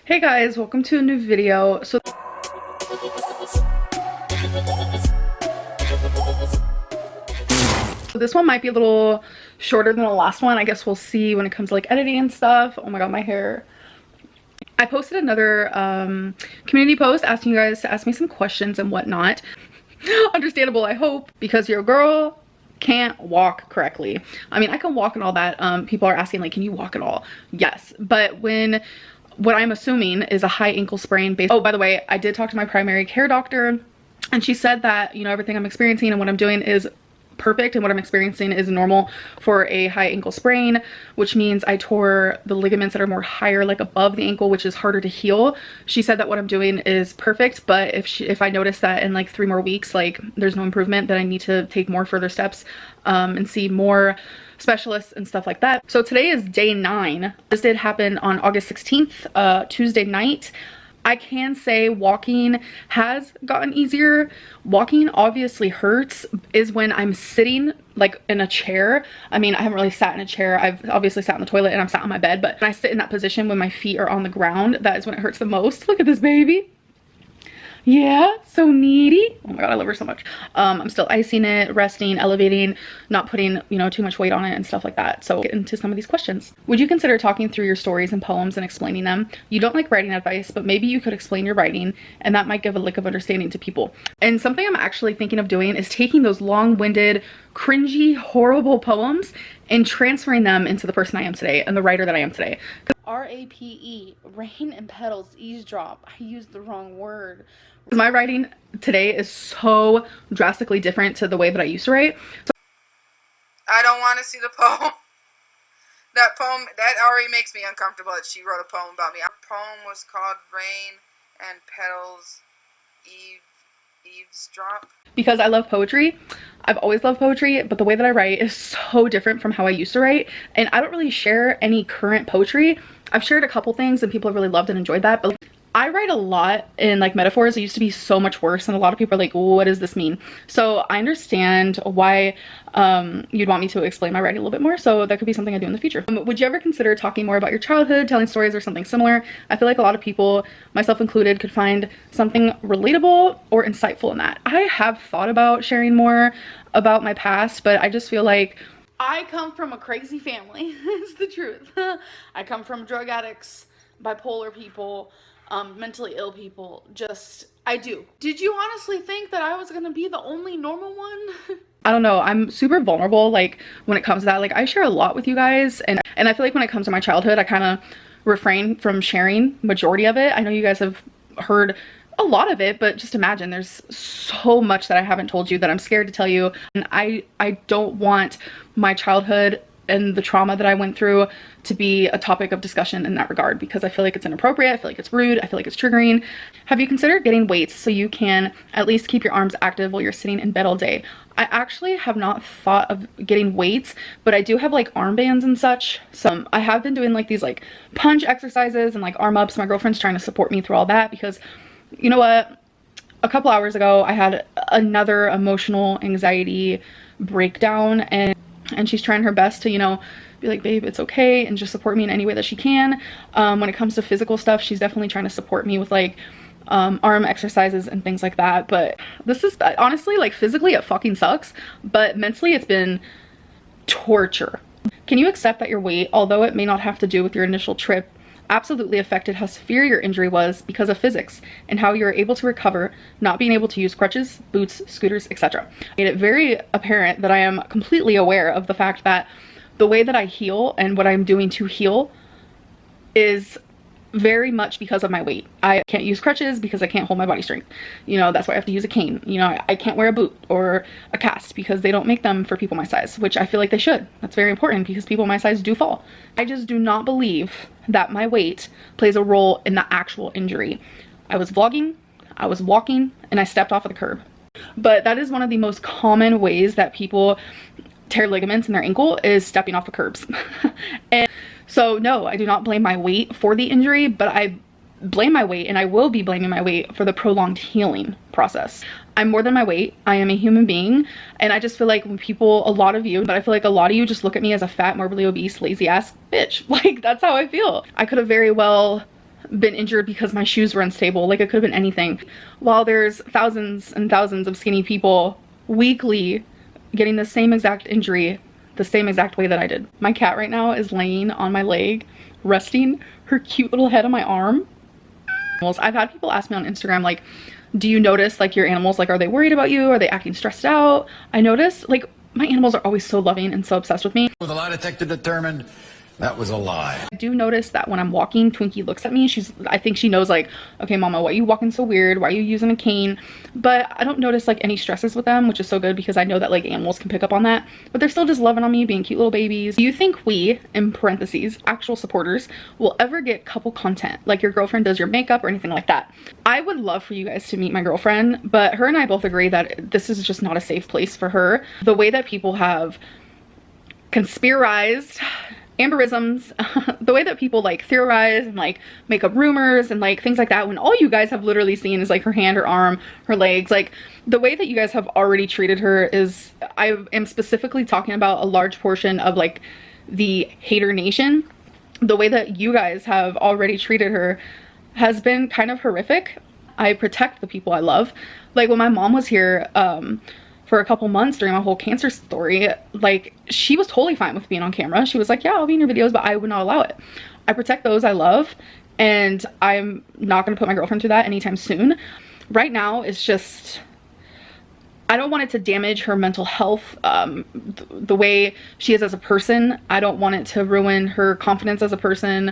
Hey guys, welcome to a new video. So this one might be a little shorter than the last one. I guess we'll see when it comes to like editing and stuff. Oh my god, my hair. I posted another community post asking you guys to ask me some questions and whatnot. Understandable, I hope, because your girl can't walk correctly. I mean, I can walk and all that. People are asking like, can you walk at all? Yes, but what I'm assuming is a high ankle sprain based— oh, by the way, I did talk to my primary care doctor and she said that, you know, everything I'm experiencing and what I'm doing is perfect and what I'm experiencing is normal for a high ankle sprain, which means I tore the ligaments that are more higher, like above the ankle, which is harder to heal. She said that what I'm doing is perfect, but if I notice that in like 3 more weeks like there's no improvement, then I need to take more further steps and see more specialists and stuff like that. So today is day 9. This did happen on August 16th, Tuesday night. I can say walking has gotten easier. Walking obviously hurts is when I'm sitting like in a chair. I mean, I haven't really sat in a chair. I've obviously sat in the toilet and I'm sat on my bed, but when I sit in that position when my feet are on the ground, that is when it hurts the most. Look at this baby. Yeah, so needy. Oh my god, I love her so much. I'm still icing it, resting, elevating, not putting, you know, too much weight on it and stuff like that. So get into some of these questions. Would you consider talking through your stories and poems and explaining them? You don't like writing advice, but maybe you could explain your writing and that might give a lick of understanding to people. And something I'm actually thinking of doing is taking those long-winded, cringy, horrible poems and transferring them into the person I am today and the writer that I am today. R-A-P-E, rain and petals, eavesdrop. I used the wrong word. My writing today is so drastically different to the way that I used to write. So I don't want to see the poem. That poem, that already makes me uncomfortable that she wrote a poem about me. Our poem was called Rain and Petals, Eavesdrop. Because I love poetry. I've always loved poetry, but the way that I write is so different from how I used to write. And I don't really share any current poetry. I've shared a couple things and people have really loved and enjoyed that, but I write a lot in like metaphors. It used to be so much worse and a lot of people are like, what does this mean? So I understand why you'd want me to explain my writing a little bit more, so that could be something I do in the future. Would you ever consider talking more about your childhood, telling stories or something similar? I feel like a lot of people, myself included, could find something relatable or insightful in that. I have thought about sharing more about my past, but I just feel like I come from a crazy family. It's the truth. I come from drug addicts, bipolar people, mentally ill people. I do. Did you honestly think that I was gonna be the only normal one? I don't know, I'm super vulnerable like when it comes to that. Like I share a lot with you guys and I feel like when it comes to my childhood I kind of refrain from sharing majority of it. I know you guys have heard a lot of it, but just imagine there's so much that I haven't told you that I'm scared to tell you, and I don't want my childhood and the trauma that I went through to be a topic of discussion in that regard, because I feel like it's inappropriate, I feel like it's rude, I feel like it's triggering. Have you considered getting weights so you can at least keep your arms active while you're sitting in bed all day? I actually have not thought of getting weights, but I do have like armbands and such. So I have been doing like these like punch exercises and like arm ups. My girlfriend's trying to support me through all that because you know what? A couple hours ago I had another emotional anxiety breakdown and she's trying her best to, you know, be like, babe, it's okay, and just support me in any way that she can. When it comes to physical stuff, she's definitely trying to support me with like arm exercises and things like that. But this is honestly like physically it fucking sucks, but mentally it's been torture. Can you accept that your weight, although it may not have to do with your initial trip, absolutely affected how severe your injury was because of physics and how you're able to recover, not being able to use crutches, boots, scooters, etc.? Made it very apparent that I am completely aware of the fact that the way that I heal and what I'm doing to heal is very much because of my weight. I can't use crutches because I can't hold my body strength. You know, that's why I have to use a cane. You know, I can't wear a boot or a cast because they don't make them for people my size, which I feel like they should. That's very important because people my size do fall. I just do not believe that my weight plays a role in the actual injury. I was vlogging, I was walking, and I stepped off of the curb. But that is one of the most common ways that people tear ligaments in their ankle, is stepping off of curbs. And so no, I do not blame my weight for the injury, but I blame my weight, and I will be blaming my weight for the prolonged healing process. I'm more than my weight. I am a human being, and I just feel like when people, a lot of you, but I feel like a lot of you just look at me as a fat, morbidly obese, lazy ass bitch. Like, that's how I feel. I could have very well been injured because my shoes were unstable. Like, it could have been anything. While there's thousands and thousands of skinny people weekly getting the same exact injury the same exact way that I did. My cat right now is laying on my leg, resting her cute little head on my arm. I've had people ask me on Instagram, like, do you notice like your animals, like, are they worried about you? Are they acting stressed out? I notice like my animals are always so loving and so obsessed with me. With a lie detector determined that was a lie. I do notice that when I'm walking, Twinkie looks at me. I think she knows, like, okay, mama, why are you walking so weird? Why are you using a cane? But I don't notice like any stresses with them, which is so good because I know that like animals can pick up on that. But they're still just loving on me, being cute little babies. Do you think we, in parentheses, actual supporters, will ever get couple content? Like your girlfriend does your makeup or anything like that? I would love for you guys to meet my girlfriend, but her and I both agree that this is just not a safe place for her. The way that people have conspirized Amberisms, the way that people like theorize and like make up rumors and like things like that, when all you guys have literally seen is like her hand, her arm, her legs. Like the way that you guys have already treated her is, I am specifically talking about a large portion of like the Haydur Nation. The way that you guys have already treated her has been kind of horrific. I protect the people I love. Like when my mom was here for a couple months during my whole cancer story, like she was totally fine with being on camera. She was like, yeah, I'll be in your videos, but I would not allow it. I protect those I love, and I'm not gonna put my girlfriend through that anytime soon. Right now, it's just, I don't want it to damage her mental health, the way she is as a person. I don't want it to ruin her confidence as a person.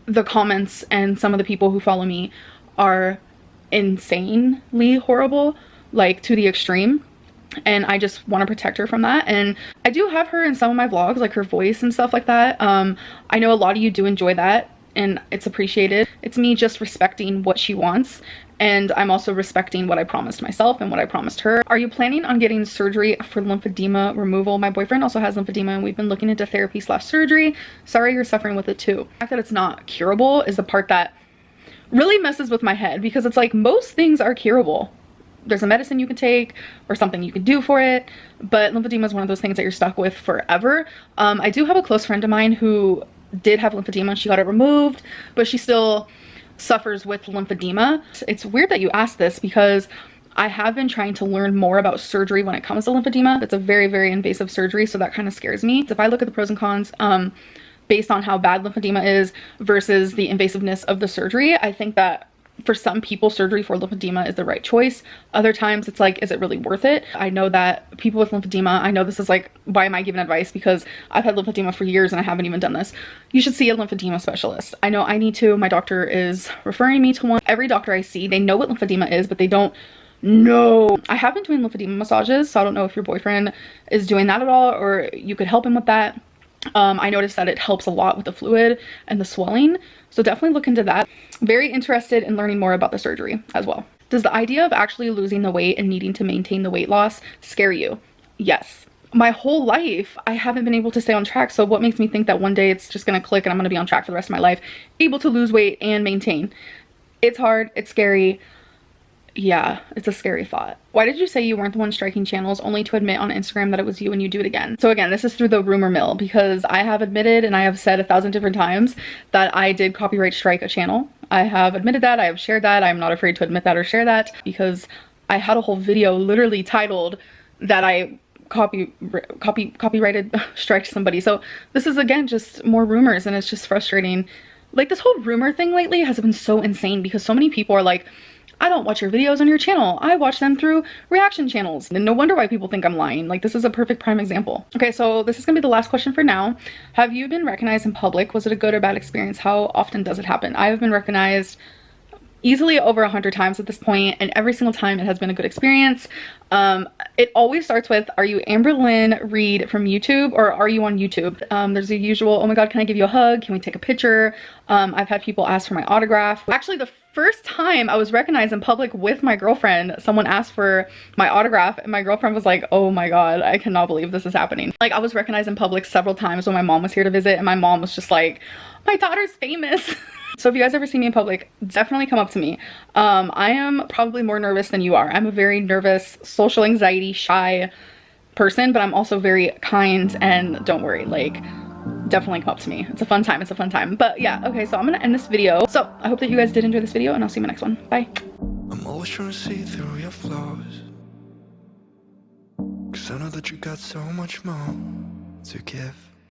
The comments and some of the people who follow me are insanely horrible, like to the extreme. And I just want to protect her from that. And I do have her in some of my vlogs, like her voice and stuff like that. I know a lot of you do enjoy that and it's appreciated. It's me just respecting what she wants, and I'm also respecting what I promised myself and what I promised her. Are you planning on getting surgery for lymphedema removal? My boyfriend also has lymphedema and we've been looking into therapy/surgery. Sorry you're suffering with it too. The fact that it's not curable is the part that really messes with my head, because it's like most things are curable. There's a medicine you can take or something you can do for it, but lymphedema is one of those things that you're stuck with forever. I do have a close friend of mine who did have lymphedema and she got it removed, but she still suffers with lymphedema. It's weird that you asked this because I have been trying to learn more about surgery when it comes to lymphedema. It's a very, very invasive surgery, so that kind of scares me. If I look at the pros and cons, based on how bad lymphedema is versus the invasiveness of the surgery, I think that for some people, surgery for lymphedema is the right choice. Other times it's like, is it really worth it? I know that people with lymphedema, I know this is like, why am I giving advice? Because I've had lymphedema for years and I haven't even done this. You should see a lymphedema specialist. I know I need to. My doctor is referring me to one. Every doctor I see, they know what lymphedema is, but they don't know. I have been doing lymphedema massages, so I don't know if your boyfriend is doing that at all, or you could help him with that. I noticed that it helps a lot with the fluid and the swelling, so definitely look into that. Very interested in learning more about the surgery as well. Does the idea of actually losing the weight and needing to maintain the weight loss scare you? Yes. My whole life, I haven't been able to stay on track, so what makes me think that one day it's just gonna click and I'm gonna be on track for the rest of my life, able to lose weight and maintain? It's hard, it's scary. Yeah, it's a scary thought. Why did you say you weren't the one striking channels, only to admit on Instagram that it was you and you do it again? So again, this is through the rumor mill, because I have admitted and I have said 1,000 different times that I did copyright strike a channel. I have admitted that, I have shared that. I'm not afraid to admit that or share that, because I had a whole video literally titled that I copyrighted striked somebody. So this is again just more rumors, and it's just frustrating. Like this whole rumor thing lately has been so insane, because so many people are like, I don't watch your videos on your channel. I watch them through reaction channels. And no wonder why people think I'm lying. Like this is a perfect prime example. Okay, so this is gonna be the last question for now. Have you been recognized in public? Was it a good or bad experience? How often does it happen? I have been recognized easily over 100 times at this point, and every single time it has been a good experience. It always starts with, are you Amberlynn Reid from YouTube, or are you on YouTube? There's the usual, oh my god, can I give you a hug? Can we take a picture? I've had people ask for my autograph. Actually, the first time I was recognized in public with my girlfriend, someone asked for my autograph and my girlfriend was like, oh my god, I cannot believe this is happening. Like I was recognized in public several times when my mom was here to visit, and my mom was just like, my daughter's famous. So if you guys ever see me in public, definitely come up to me. I am probably more nervous than you are. I'm a very nervous, social anxiety, shy person, but I'm also very kind, and don't worry, like, definitely come up to me. It's a fun time. It's a fun time. But yeah, okay, so I'm gonna end this video. So I hope that you guys did enjoy this video, and I'll see you in my next one. Bye. I'm always trying to see through your flaws, 'cause I know that you got so much more to give.